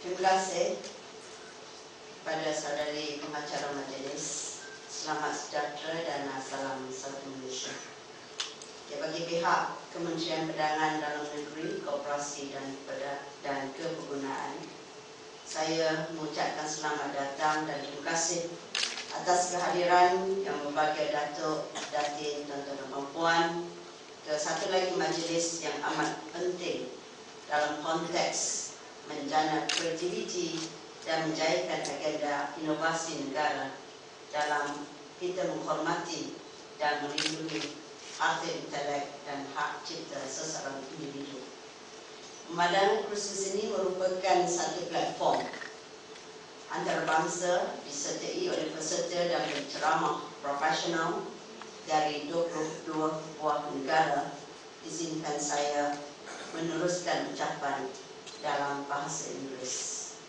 Terima kasih pada saudari pengacara majlis. Selamat sejahtera dan salam satu Malaysia. Bagi pihak Kementerian Perdagangan Dalam Negeri, Koperasi dan Kepergunaan, saya mengucapkan selamat datang dan terima kasih atas kehadiran yang berbahagia Datuk, Datin, tuan-tuan dan puan ke satu lagi majlis yang amat penting dalam konteks menjana kreativiti dan menjayakan agenda inovasi negara dalam kita menghormati dan melindungi hak intelek dan hak cipta seseorang individu. Pemandangan kursus ini merupakan satu platform antarabangsa disertai oleh peserta dan penceramah profesional dari 22 buah negara. Izinkan saya meneruskan ucapan dalam bahasa Inggeris.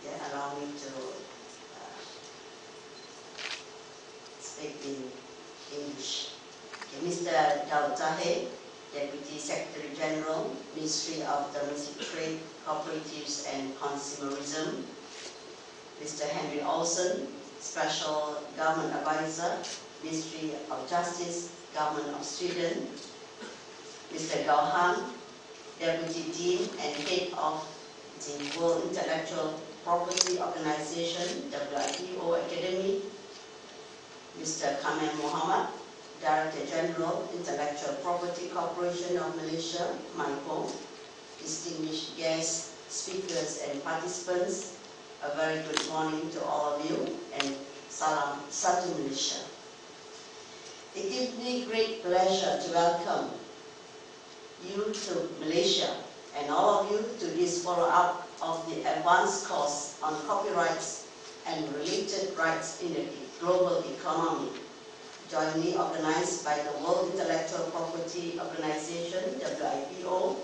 Allow me to speak in English. Mr. Daud Zahid, Deputy Secretary General, Ministry of Domestic Trade, Cooperatives and Consumerism. Mr. Henry Olsen, Special Government Advisor, Ministry of Justice, Government of Sweden. Mr. Gao Han, Deputy Dean and Head of the World Intellectual Property Organization, WIPO Academy. Mr. Kamel Muhammad, Director General, Intellectual Property Corporation of Malaysia, MIPO. Distinguished guests, speakers and participants, a very good morning to all of you and salam satu Malaysia. It gives me great pleasure to welcome you to Malaysia and all of you to this follow-up of the advanced course on copyrights and related rights in the global economy, jointly organized by the World Intellectual Property Organization, WIPO,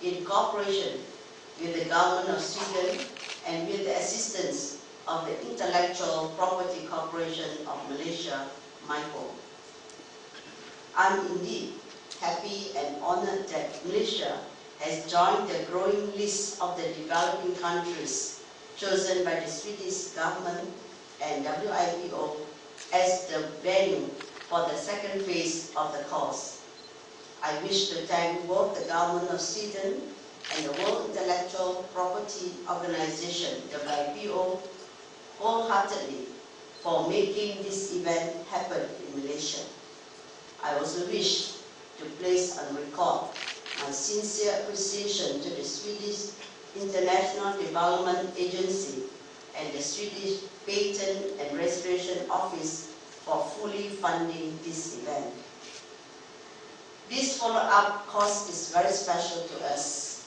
in cooperation with the Government of Sweden and with the assistance of the Intellectual Property Corporation of Malaysia, MIPO. I'm indeed happy and honored that Malaysia has joined the growing list of the developing countries chosen by the Swedish government and WIPO as the venue for the second phase of the course. I wish to thank both the government of Sweden and the World Intellectual Property Organization, WIPO, wholeheartedly for making this event happen in Malaysia. I also wish to place on record my sincere appreciation to the Swedish International Development Agency and the Swedish Patent and Registration Office for fully funding this event. This follow-up course is very special to us.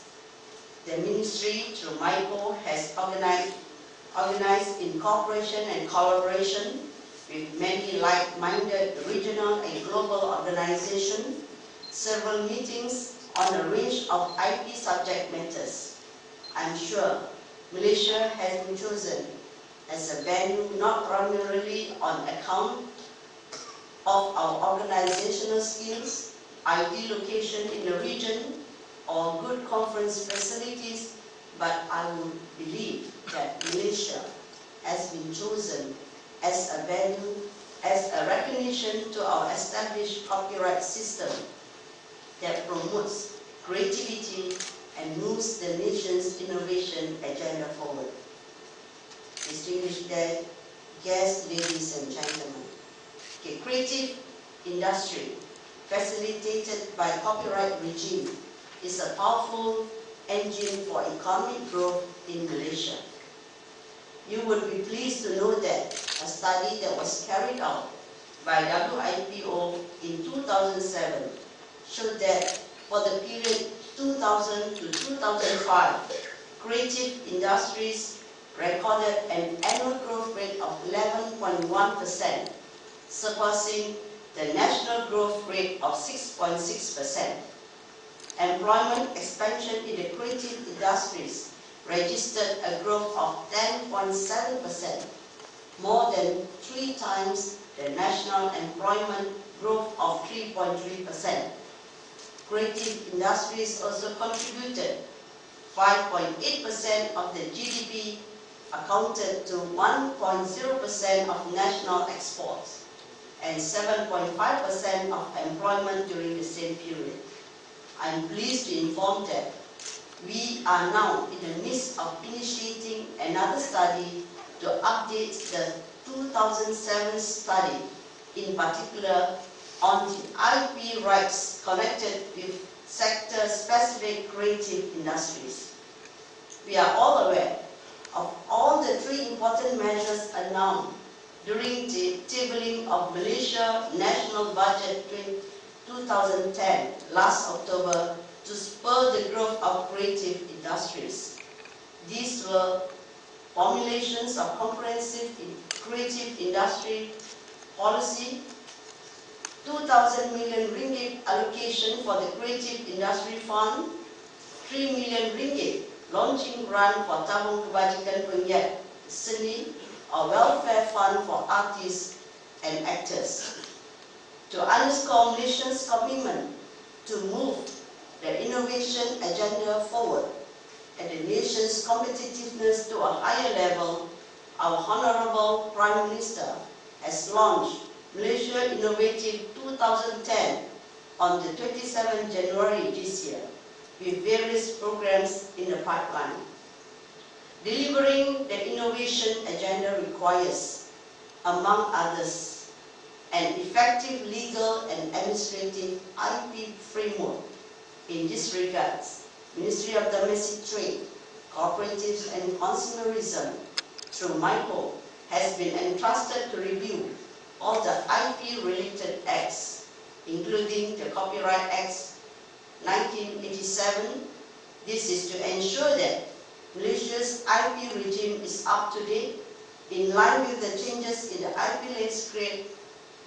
The Ministry, through MIPO, has organized in cooperation and collaboration with many like-minded regional and global organizations, several meetings on a range of IP subject matters. I'm sure Malaysia has been chosen as a venue not primarily on account of our organizational skills, ideal location in the region, or good conference facilities, but I would believe that Malaysia has been chosen as a venue, as a recognition to our established copyright system that promotes creativity and moves the nation's innovation agenda forward. Distinguished guests, ladies and gentlemen, the creative industry facilitated by copyright regime is a powerful engine for economic growth in Malaysia. You would be pleased to know that a study that was carried out by WIPO in 2007 showed that for the period 2000 to 2005, creative industries recorded an annual growth rate of 11.1%, surpassing the national growth rate of 6.6%. Employment expansion in the creative industries registered a growth of 10.7%, more than 3 times the national employment growth of 3.3%. Creative industries also contributed 5.8% of the GDP, accounted to 1.0% of national exports, and 7.5% of employment during the same period. I am pleased to inform that we are now in the midst of initiating another study to update the 2007 study, in particular on the IP rights connected with sector-specific creative industries. We are all aware of all the three important measures announced during the tabling of Malaysia National Budget 2010 last October to spur the growth of creative industries. These were formulations of comprehensive creative industry policy, 2,000 million ringgit allocation for the Creative Industry Fund, 3 million ringgit launching grant for Tabung Kebajikan Penggiat Seni, a welfare fund for artists and actors. To underscore Malaysia's commitment to move the innovation agenda forward and the nation's competitiveness to a higher level, our Honorable Prime Minister has launched Malaysia Innovative 2010 on the 27th January this year, with various programs in the pipeline. Delivering the innovation agenda requires, among others, an effective legal and administrative IP framework. In this regard, Ministry of Domestic Trade, Cooperatives and Consumerism, through MIPO, has been entrusted to review all the IP-related acts, including the Copyright Act 1987. This is to ensure that Malaysia's IP regime is up to date, in line with the changes in the IP landscape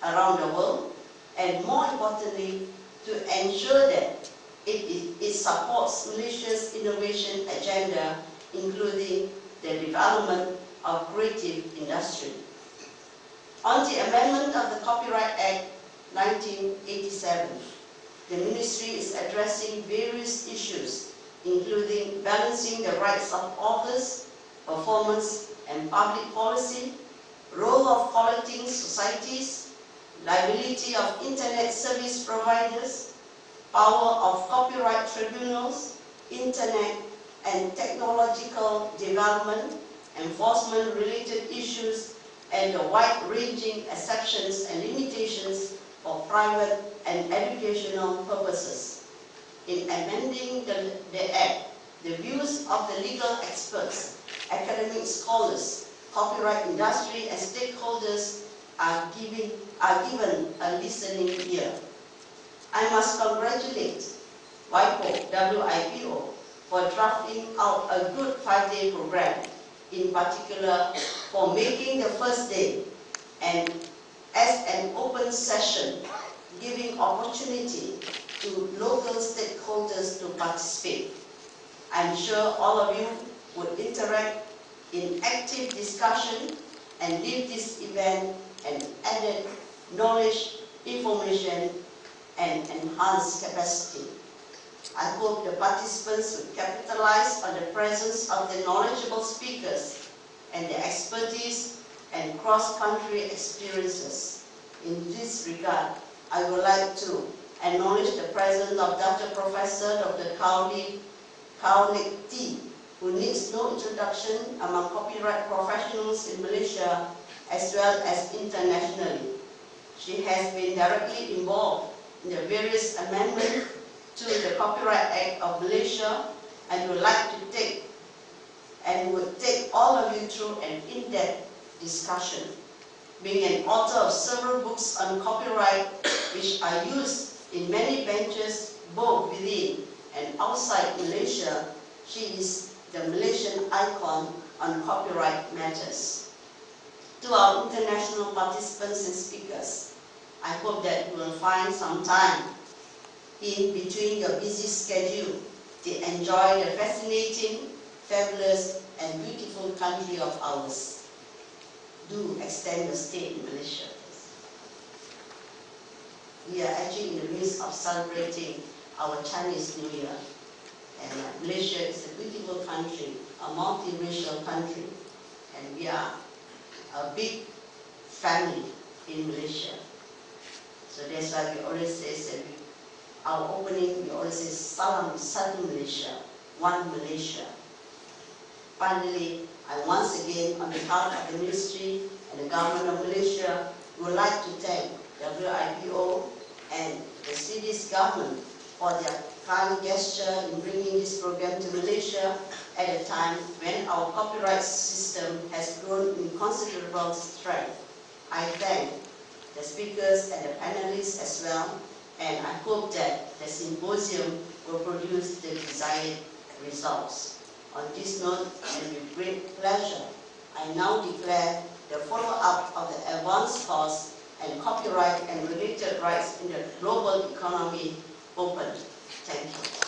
around the world, and more importantly, to ensure that it supports Malaysia's innovation agenda, including the development of creative industry. On the amendment of the Copyright Act 1987, the Ministry is addressing various issues, including balancing the rights of authors, performance and public policy, role of collecting societies, liability of internet service providers, power of copyright tribunals, internet and technological development, enforcement-related issues, and the wide-ranging exceptions and limitations for private and educational purposes. In amending the Act, the views of the legal experts, academic scholars, copyright industry, and stakeholders are given a listening ear. I must congratulate WIPO for drafting out a good 5-day program, in particular for making the first day and as an open session, giving opportunity to local stakeholders to participate. I'm sure all of you would interact in active discussion and leave this event an added knowledge, information, and enhanced capacity. I hope the participants will capitalize on the presence of the knowledgeable speakers and the expertise and cross-country experiences. In this regard, I would like to acknowledge the presence of Professor Dr. Kao Lik Tee, who needs no introduction among copyright professionals in Malaysia as well as internationally. She has been directly involved in the various amendments to the Copyright Act of Malaysia and would take all of you through an in-depth discussion. Being an author of several books on copyright, which are used in many benches both within and outside Malaysia, she is the Malaysian icon on copyright matters. To our international participants and speakers, I hope that you will find some time in between your busy schedule to enjoy the fascinating, fabulous, and beautiful country of ours. Do extend your stay in Malaysia. We are actually in the midst of celebrating our Chinese New Year, and Malaysia is a beautiful country, a multiracial country, and we are a big family in Malaysia. So that's why we always say, our opening, we always say, Salam Satu Malaysia, one Malaysia. Finally, I once again, on behalf of the Ministry and the Government of Malaysia, would like to thank WIPO and the Swedish government for their kind gesture in bringing this program to Malaysia at a time when our copyright system has grown in considerable strength. I thank the speakers and the panelists as well, and I hope that the symposium will produce the desired results. On this note, and with great pleasure, I now declare the follow-up of the advanced course and copyright and related rights in the global economy open. Thank you.